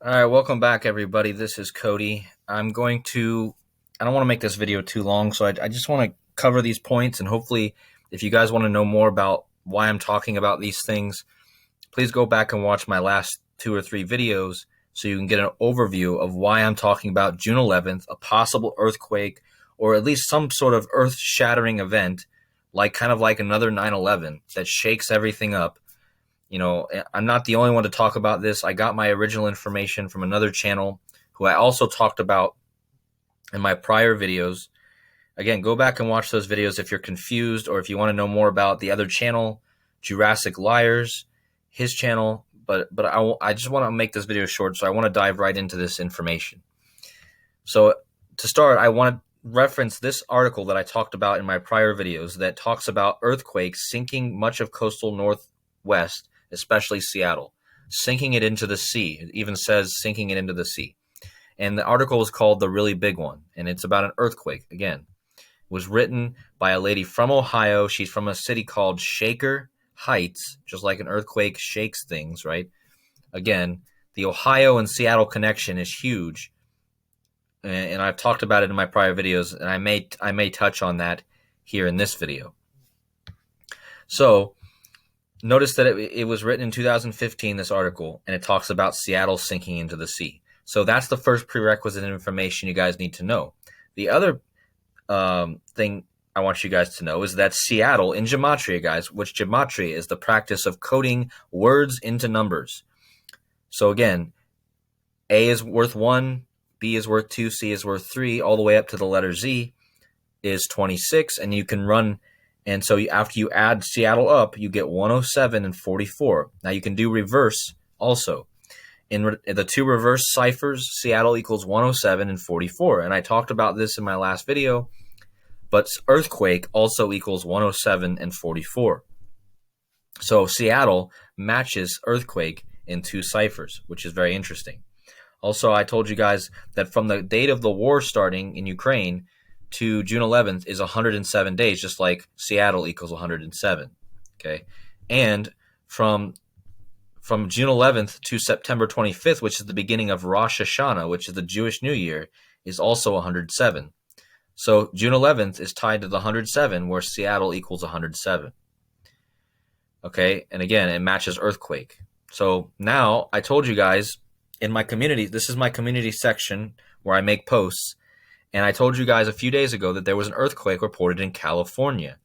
All right, welcome back, everybody. This is Cody. I don't want to make this video too long, so I just want to cover these points. And hopefully, if you guys want to know more about why I'm talking about these things, please go back and watch my last 2 or 3 videos so you can get an overview of why I'm talking about June 11th, a possible earthquake, or at least some sort of earth shattering event, kind of like another 9/11 that shakes everything up. I'm not the only one to talk about this. I got my original information from another channel who I also talked about in my prior videos. Again, go back and watch those videos if you're confused or if you want to know more about the other channel, Jurassic Liars, his channel. But I just want to make this video short, so I want to dive right into this information. So to start, I want to reference this article that I talked about in my prior videos that talks about earthquakes sinking much of coastal northwest, especially Seattle, sinking it into the sea. It even says sinking it into the sea. And the article is called The Really Big One, and it's about an earthquake. Again, it was written by a lady from Ohio. She's from a city called Shaker Heights, just like an earthquake shakes things, right? Again, the Ohio and Seattle connection is huge, and I've talked about it in my prior videos, and I may touch on that here in this video. So notice that it was written in 2015, this article, and it talks about Seattle sinking into the sea. So that's the first prerequisite information you guys need to know. The other thing I want you guys to know is that Seattle in Gematria, guys, which Gematria is the practice of coding words into numbers. So again, A is worth 1, B is worth 2, C is worth 3, all the way up to the letter Z is 26, and you can run. And so after you add Seattle up, you get 107 and 44. Now you can do reverse also. In the 2 reverse ciphers, Seattle equals 107 and 44. And I talked about this in my last video, but earthquake also equals 107 and 44. So Seattle matches earthquake in 2 ciphers, which is very interesting. Also, I told you guys that from the date of the war starting in Ukraine to June 11th is 107 days, just like Seattle equals 107. Okay, and from June 11th to September 25th, which is the beginning of Rosh Hashanah, which is the Jewish New Year, is also 107. So June 11th is tied to the 107, where Seattle equals 107. Okay, and again, it matches earthquake. So now I told you guys in my community, this is my community section where I make posts. And I told you guys a few days ago that there was an earthquake reported in California.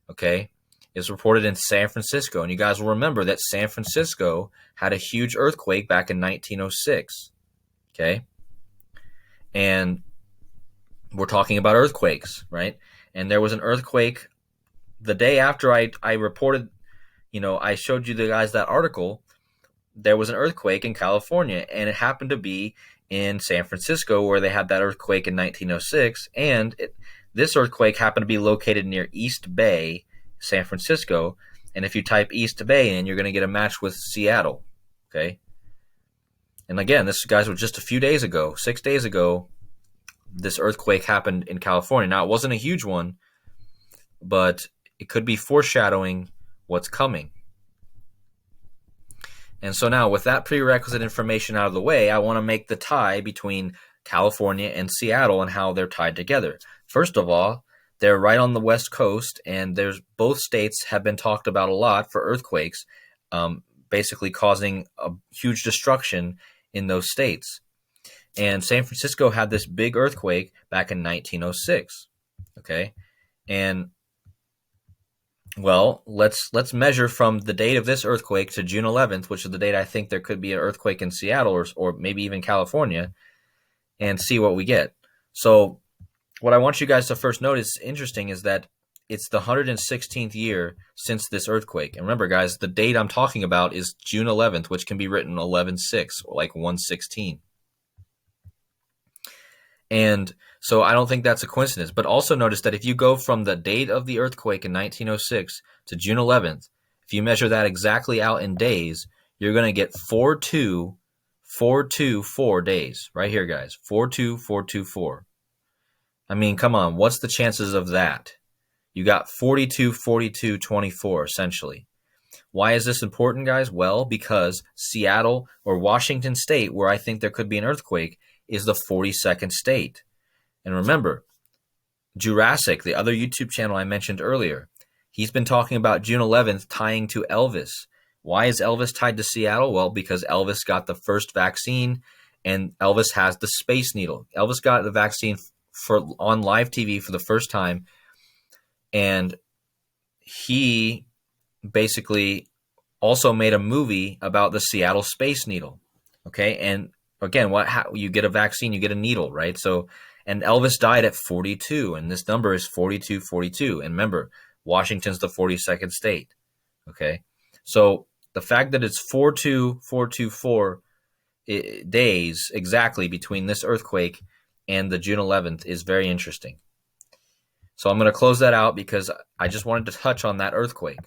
Okay? It's reported in San Francisco. And you guys will remember that San Francisco had a huge earthquake back in 1906. Okay? And we're talking about earthquakes, right? And there was an earthquake the day after I reported, I showed you the guys that article. There was an earthquake in California, and it happened to be in San Francisco, where they had that earthquake in 1906, and this earthquake happened to be located near East Bay, San Francisco, and if you type East Bay in, you're going to get a match with Seattle, okay? And again, this, guys, was just a few days ago, 6 days ago, this earthquake happened in California. Now, it wasn't a huge one, but it could be foreshadowing what's coming. And so now, with that prerequisite information out of the way, I want to make the tie between California and Seattle and how they're tied together. First of all, they're right on the West Coast, and both states have been talked about a lot for earthquakes, basically causing a huge destruction in those states. And San Francisco had this big earthquake back in 1906. Okay, and well, let's measure from the date of this earthquake to June 11th, which is the date I think there could be an earthquake in Seattle or maybe even California, and see what we get. So what I want you guys to first notice, interesting, is that it's the 116th year since this earthquake. And remember, guys, the date I'm talking about is June 11th, which can be written 11/6, like 116. And so I don't think that's a coincidence. But also notice that if you go from the date of the earthquake in 1906 to June 11th, if you measure that exactly out in days, you're going to get 42424 days. Right here, guys. 42424. I mean, come on. What's the chances of that? You got 42, 42, 24, essentially. Why is this important, guys? Well, because Seattle or Washington State, where I think there could be an earthquake, is the 42nd state. And remember, Jurassic, the other YouTube channel I mentioned earlier, he's been talking about June 11th tying to Elvis. Why is Elvis tied to Seattle? Well, because Elvis got the first vaccine and Elvis has the Space Needle. Elvis got the vaccine on live TV for the first time, and he basically also made a movie about the Seattle Space Needle. Okay, and again, how you get a vaccine, you get a needle, right? So, and Elvis died at 42, and this number is 4242. And remember, Washington's the 42nd state. Okay, so the fact that it's 42424 days exactly between this earthquake and the June 11th is very interesting. So I'm going to close that out because I just wanted to touch on that earthquake.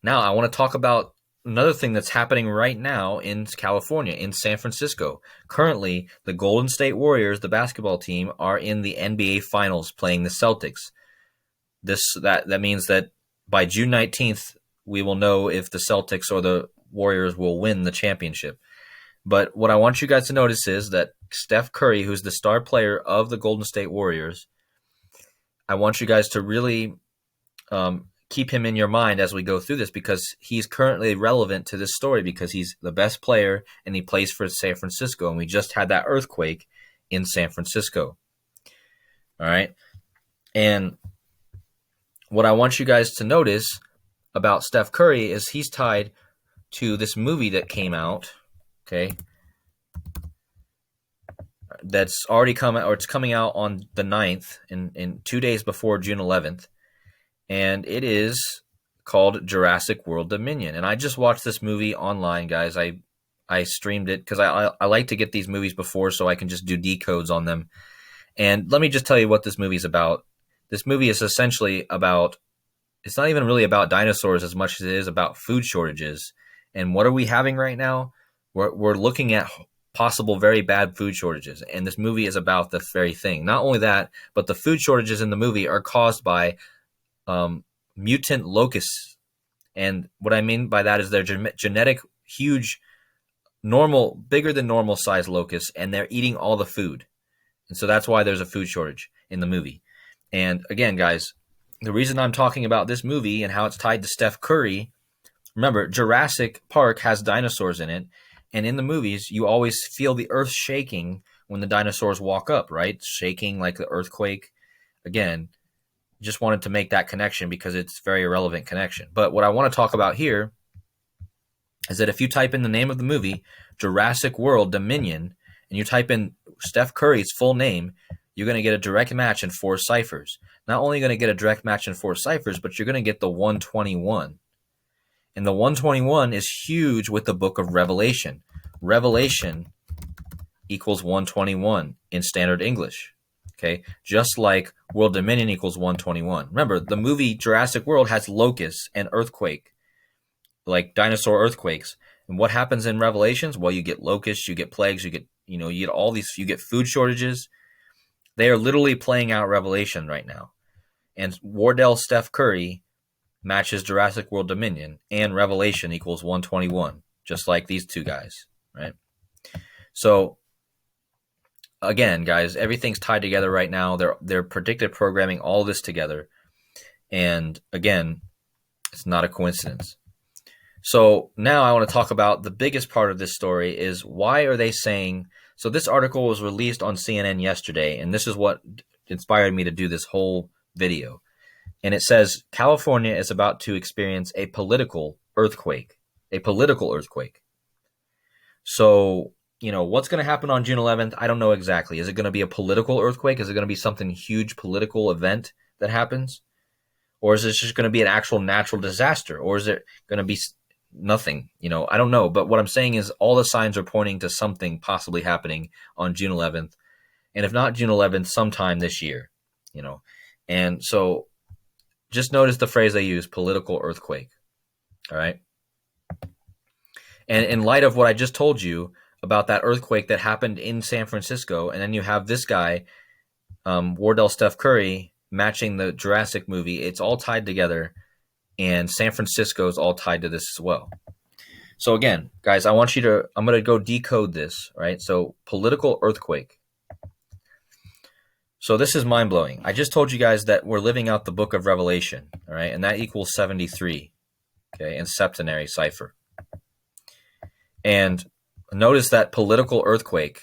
Now I want to talk about another thing that's happening right now in California, in San Francisco. Currently, the Golden State Warriors, the basketball team, are in the NBA Finals playing the Celtics. That means that by June 19th, we will know if the Celtics or the Warriors will win the championship. But what I want you guys to notice is that Steph Curry, who's the star player of the Golden State Warriors, I want you guys to really keep him in your mind as we go through this, because he's currently relevant to this story because he's the best player and he plays for San Francisco, and we just had that earthquake in San Francisco. All right. And what I want you guys to notice about Steph Curry is he's tied to this movie that came out, okay, that's already come out, or it's coming out on the 9th, in 2 days before June 11th. And it is called Jurassic World Dominion. And I just watched this movie online, guys. I streamed it because I like to get these movies before so I can just do decodes on them. And let me just tell you what this movie is about. This movie is essentially about, it's not even really about dinosaurs as much as it is about food shortages. And what are we having right now? We're looking at possible very bad food shortages. And this movie is about the very thing. Not only that, but the food shortages in the movie are caused by mutant locusts. And what I mean by that is they're genetic, huge, bigger than normal size locusts, and they're eating all the food. And so that's why there's a food shortage in the movie. And again, guys, the reason I'm talking about this movie and how it's tied to Steph Curry, remember, Jurassic Park has dinosaurs in it. And in the movies, you always feel the earth shaking when the dinosaurs walk up, right? Shaking like the earthquake. Again, just wanted to make that connection because it's a very irrelevant connection. But what I want to talk about here is that if you type in the name of the movie, Jurassic World Dominion, and you type in Steph Curry's full name, you're going to get a direct match in 4 ciphers. Not only are you going to get a direct match in 4 ciphers, but you're going to get the 121. And the 121 is huge with the book of Revelation. Revelation equals 121 in standard English. Okay, just like World Dominion equals 121. Remember, the movie Jurassic World has locusts and earthquake, like dinosaur earthquakes. And what happens in Revelations? Well, you get locusts, you get plagues, you get all these, you get food shortages. They are literally playing out Revelation right now. And Wardell Steph Curry matches Jurassic World Dominion, and Revelation equals 121, just like these two guys, right? So again, guys, everything's tied together right now. They're predictive programming all this together. And again, it's not a coincidence. So now I want to talk about the biggest part of this story is why are they saying, so this article was released on CNN yesterday, and this is what inspired me to do this whole video. And it says California is about to experience a political earthquake. A political earthquake. So, what's going to happen on June 11th? I don't know exactly. Is it going to be a political earthquake? Is it going to be something huge political event that happens? Or is it just going to be an actual natural disaster? Or is it going to be nothing? I don't know. But what I'm saying is all the signs are pointing to something possibly happening on June 11th. And if not June 11th, sometime this year, And so just notice the phrase they use, political earthquake. All right. And in light of what I just told you about that earthquake that happened in San Francisco, and then you have this guy, Wardell Steph Curry, matching the Jurassic movie, it's all tied together. and San Francisco is all tied to this as well. So again, guys, I'm going to go decode this, right? So political earthquake. So this is mind-blowing. I just told you guys that we're living out the book of Revelation, all right? And that equals 73, okay, in septenary cipher. And notice that political earthquake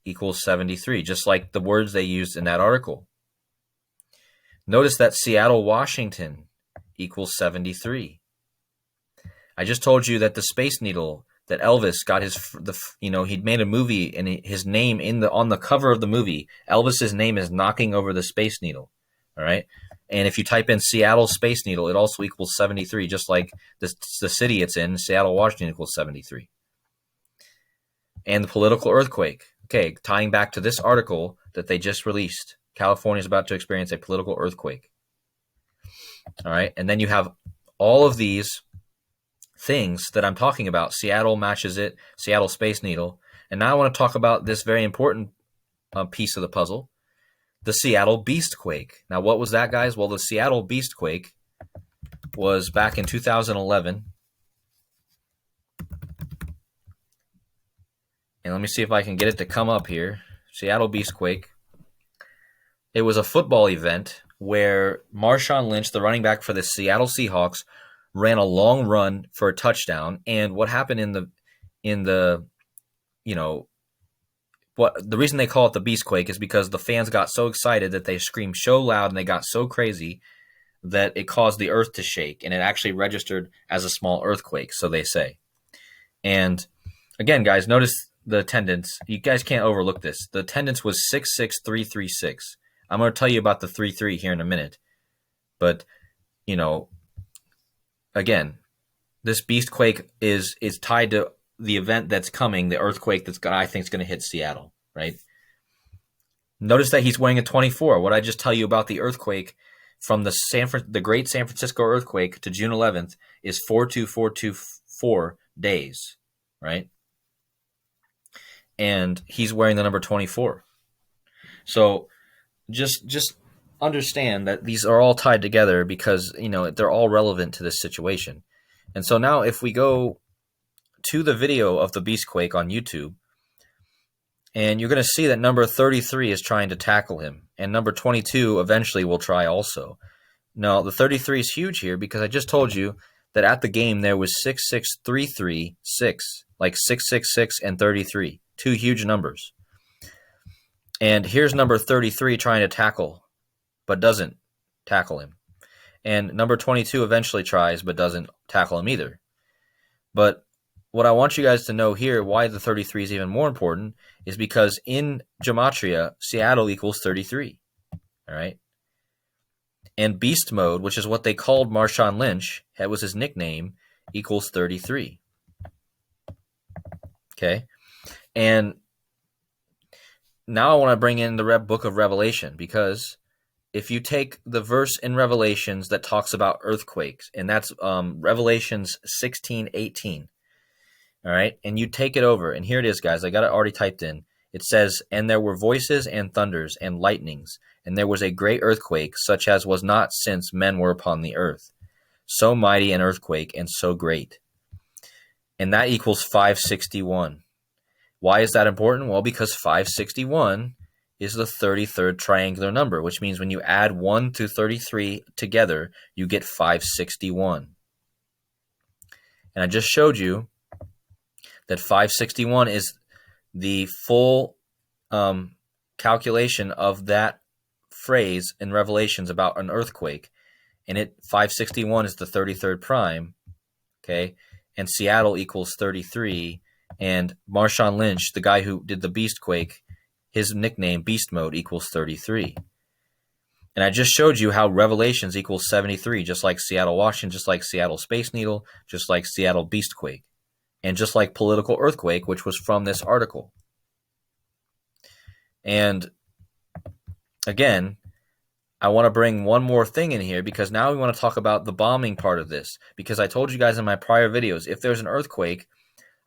equals 73, just like the words they used in that article. Notice that Seattle, Washington equals 73. I just told you that the Space Needle, that Elvis got he'd made a movie and his name on the cover of the movie, Elvis's name is knocking over the Space Needle. All right. And if you type in Seattle Space Needle, it also equals 73, just like the city it's in, Seattle, Washington equals 73. And the political earthquake. Okay, tying back to this article that they just released, California is about to experience a political earthquake. All right. And then you have all of these things that I'm talking about. Seattle matches it, Seattle Space Needle. And now I want to talk about this very important piece of the puzzle, the Seattle Beastquake. Now, what was that, guys? Well, the Seattle Beastquake was back in 2011. And let me see if I can get it to come up here. Seattle Beastquake. It was a football event where Marshawn Lynch, the running back for the Seattle Seahawks, ran a long run for a touchdown. And what happened the reason they call it the Beastquake is because the fans got so excited that they screamed so loud and they got so crazy that it caused the earth to shake, and it actually registered as a small earthquake, so they say. And again, guys, notice the attendance. You guys can't overlook this. The attendance was 66336. I'm going to tell you about the 33 here in a minute. But, again, this Beastquake is tied to the event that's coming, the earthquake I think is going to hit Seattle, right? Notice that he's wearing a 24. What I just tell you about the earthquake from the Great San Francisco earthquake to June 11th is 42424 days, right? And he's wearing the number 24. So just understand that these are all tied together because, they're all relevant to this situation. And so now if we go to the video of the Beastquake on YouTube, and you're going to see that number 33 is trying to tackle him, and number 22 eventually will try also. Now, the 33 is huge here because I just told you that at the game there was 66336, like 666 and 33, two huge numbers. And here's number 33 trying to tackle, but doesn't tackle him. And number 22 eventually tries, but doesn't tackle him either. But what I want you guys to know here, why the 33 is even more important, is because in Gematria, Seattle equals 33. All right? And beast mode, which is what they called Marshawn Lynch, that was his nickname, equals 33. Okay? And now I want to bring in the book of Revelation, because if you take the verse in Revelations that talks about earthquakes, and that's Revelations 16:18, all right, and you take it over, and here it is, guys. I got it already typed in. It says, "And there were voices and thunders and lightnings, and there was a great earthquake, such as was not since men were upon the earth. So mighty an earthquake and so great." And that equals 561. Why is that important? Well, because 561 is the 33rd triangular number, which means when you add 1 to 33 together, you get 561. And I just showed you that 561 is the full calculation of that phrase in Revelations about an earthquake. And 561 is the 33rd prime, okay? And Seattle equals 33. And Marshawn Lynch, the guy who did the Beastquake, his nickname, Beast Mode, equals 33. And I just showed you how Revelations equals 73, just like Seattle, Washington, just like Seattle Space Needle, just like Seattle Beastquake, and just like Political Earthquake, which was from this article. And again, I want to bring one more thing in here, because now we want to talk about the bombing part of this. Because I told you guys in my prior videos, if there's an earthquake,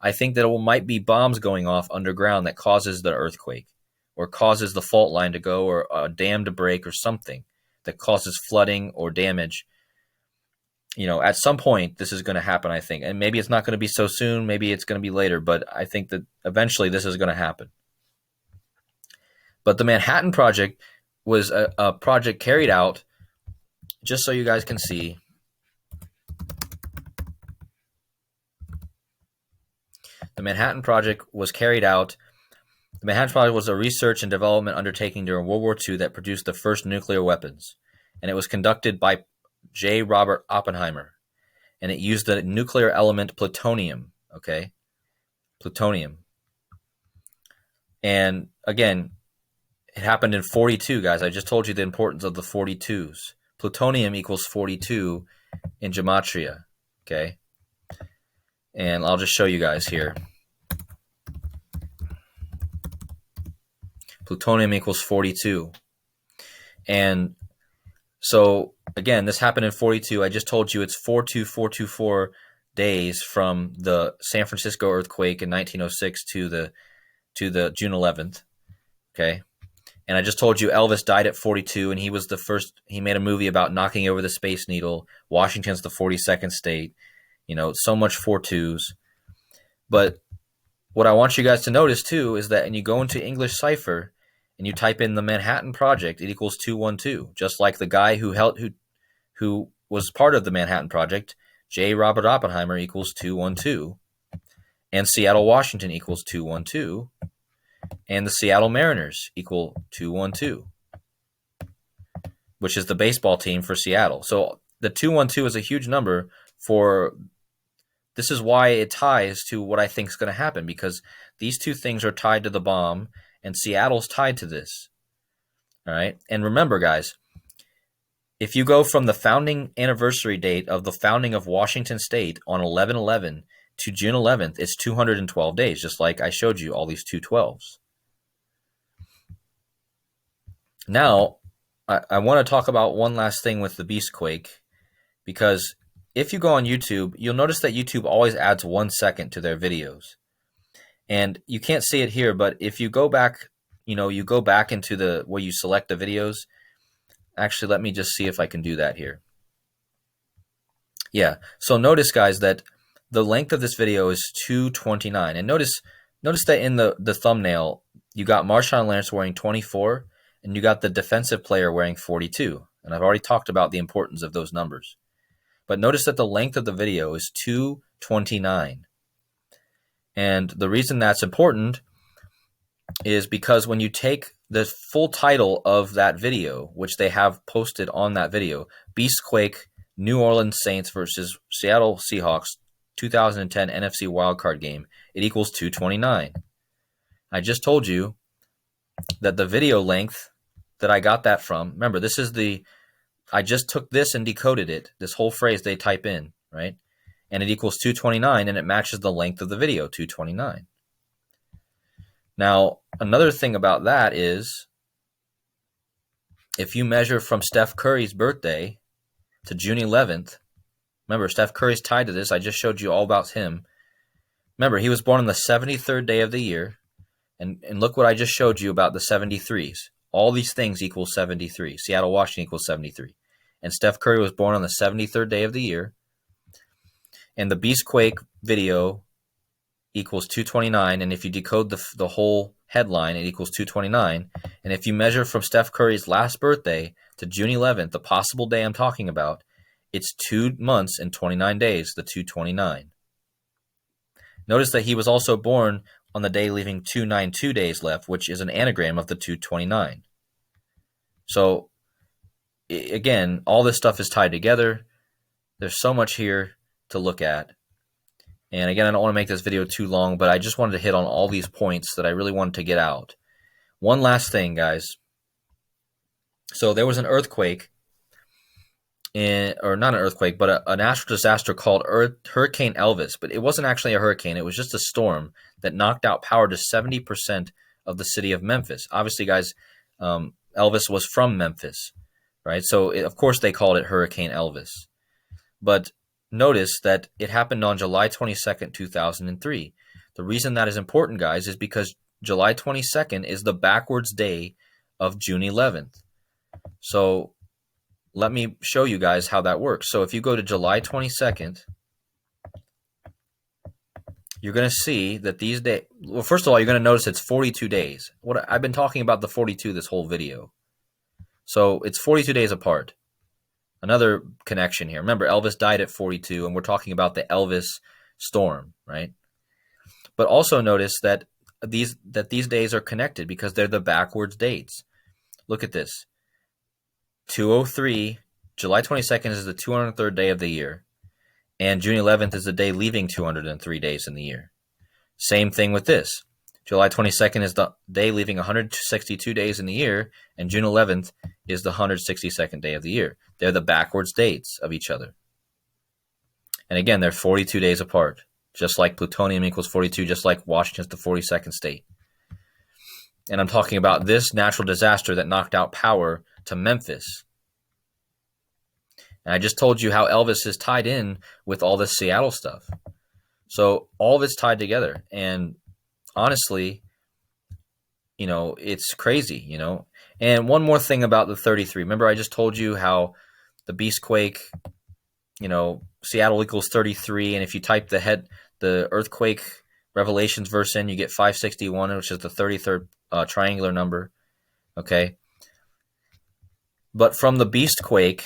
I think that it might be bombs going off underground that causes the earthquake, or causes the fault line to go, or a dam to break, or something that causes flooding or damage. at some point this is going to happen, I think. And maybe it's not going to be so soon, maybe it's going to be later, but I think that eventually this is going to happen. But the Manhattan Project was a project carried out, just so you guys can see. The Manhattan Project was carried out. The Manhattan Project was a research and development undertaking during World War II that produced the first nuclear weapons. And it was conducted by J. Robert Oppenheimer. And it used the nuclear element plutonium, okay? Plutonium. And again, it happened in 42, guys. I just told you the importance of the 42s. Plutonium equals 42 in Gematria, okay? And I'll just show you guys here. Plutonium equals 42. And so, again, this happened in 42. I just told you it's 42424 days from the San Francisco earthquake in 1906 to the June 11th, okay? And I just told you Elvis died at 42, and he was the first. He made a movie about knocking over the Space Needle. Washington's the 42nd state. So much 42s. But what I want you guys to notice, too, is that when you go into English cipher and you type in the Manhattan Project, it equals 212, just like the guy who was part of the Manhattan Project, J. Robert Oppenheimer, equals 212, and Seattle, Washington equals 212, and the Seattle Mariners equal 212, which is the baseball team for Seattle. So the 212 is a huge number for. This is why it ties to what I think is going to happen, because these two things are tied to the bomb, and Seattle's tied to this. All right? And remember, guys, if you go from the founding anniversary date of the founding of Washington State on 11/11 to June 11th, it's 212 days, just like I showed you all these 212s. Now, I want to talk about one last thing with the Beast Quake, because if you go on YouTube, you'll notice that YouTube always adds 1 second to their videos. And you can't see it here, but if you go back, you go back into the where you select the videos. Actually, let me just see if I can do that here. Yeah. So notice, guys, that the length of this video is 2:29. And notice that in the thumbnail, you got Marshawn Lynch wearing 24, and you got the defensive player wearing 42. And I've already talked about the importance of those numbers. But notice that the length of the video is 2:29. And the reason that's important is because when you take the full title of that video, which they have posted on that video, Beastquake, New Orleans Saints versus Seattle Seahawks 2010 NFC wildcard game, it equals 2:29. I just told you that the video length that I got that from, remember, I just took this and decoded it, this whole phrase they type in, right? And it equals 2:29, and it matches the length of the video, 2:29. Now, another thing about that is, if you measure from Steph Curry's birthday to June 11th, remember, Steph Curry's tied to this. I just showed you all about him. Remember, he was born on the 73rd day of the year, and look what I just showed you about the 73s. All these things equal 73. Seattle, Washington equals 73. And Steph Curry was born on the 73rd day of the year. And the Beastquake video equals 2:29. And if you decode the whole headline, it equals 2:29. And if you measure from Steph Curry's last birthday to June 11th, the possible day I'm talking about, it's 2 months and 29 days, the 2:29. Notice that he was also born on the day leaving 292 days left, which is an anagram of the 2:29. So, again, all this stuff is tied together. There's so much here to look at. And again, I don't want to make this video too long, but I just wanted to hit on all these points that I really wanted to get out. One last thing, guys. So there was an earthquake, or not an earthquake, but a natural disaster called Hurricane Elvis. But it wasn't actually a hurricane. It was just a storm that knocked out power to 70% of the city of Memphis. Obviously, guys, Elvis was from Memphis, right? So, of course, they called it Hurricane Elvis. But notice that it happened on July 22nd, 2003. The reason that is important, guys, is because July 22nd is the backwards day of June 11th. So let me show you guys how that works. So if you go to July 22nd, you're going to see that these days, well, first of all, you're going to notice it's 42 days. What I've been talking about the 42 this whole video. So it's 42 days apart. Another connection here. Remember, Elvis died at 42, and we're talking about the Elvis storm, right? But also notice that these days are connected because they're the backwards dates. Look at this. 203, July 22nd is the 203rd day of the year, and June 11th is the day leaving 203 days in the year. Same thing with this. July 22nd is the day leaving 162 days in the year, and June 11th is the 162nd day of the year. They're the backwards dates of each other. And again, they're 42 days apart, just like plutonium equals 42, just like Washington's the 42nd state. And I'm talking about this natural disaster that knocked out power to Memphis. And I just told you how Elvis is tied in with all this Seattle stuff. So all of it's tied together. And honestly, it's crazy, And one more thing about the 33. Remember, I just told you how the beast quake, Seattle equals 33. And if you type the earthquake Revelations verse in, you get 561, which is the 33rd triangular number. Okay. But from the beast quake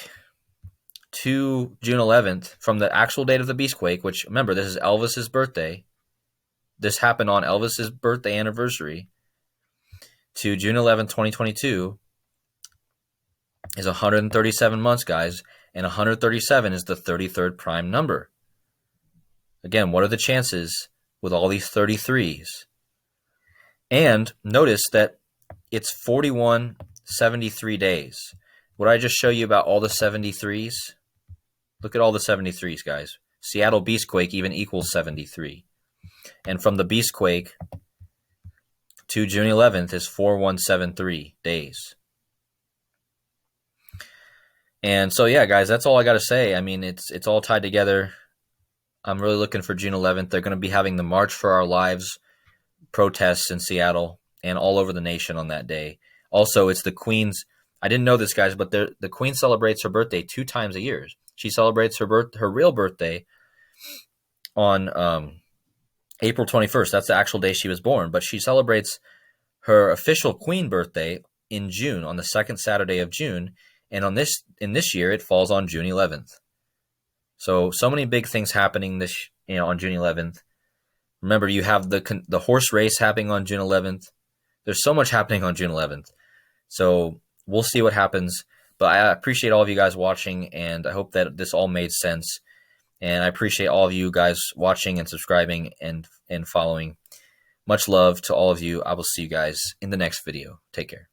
to June 11th, from the actual date of the beast quake, which remember, this is Elvis's birthday. This happened on Elvis's birthday anniversary, to June 11th, 2022 is 137 months, guys, and 137 is the 33rd prime number. Again, what are the chances with all these 33s? And notice that it's 4173 days. What did I just show you about all the 73s? Look at all the 73s, guys. Seattle Beastquake even equals 73. And from the Beastquake to June 11th is 4173 days. And so, yeah, guys, that's all I got to say. I mean, it's all tied together. I'm really looking for June 11th. They're going to be having the March for Our Lives protests in Seattle and all over the nation on that day. Also, it's the Queen's. I didn't know this, guys, but the Queen celebrates her birthday 2 times a year. She celebrates her real birthday on April 21st. That's the actual day she was born. But she celebrates her official Queen birthday in June, on the second Saturday of June. And in this year, it falls on June 11th. So many big things happening on June 11th. Remember, you have the horse race happening on June 11th. There's so much happening on June 11th. So we'll see what happens. But I appreciate all of you guys watching, and I hope that this all made sense. And I appreciate all of you guys watching and subscribing and following. Much love to all of you. I will see you guys in the next video. Take care.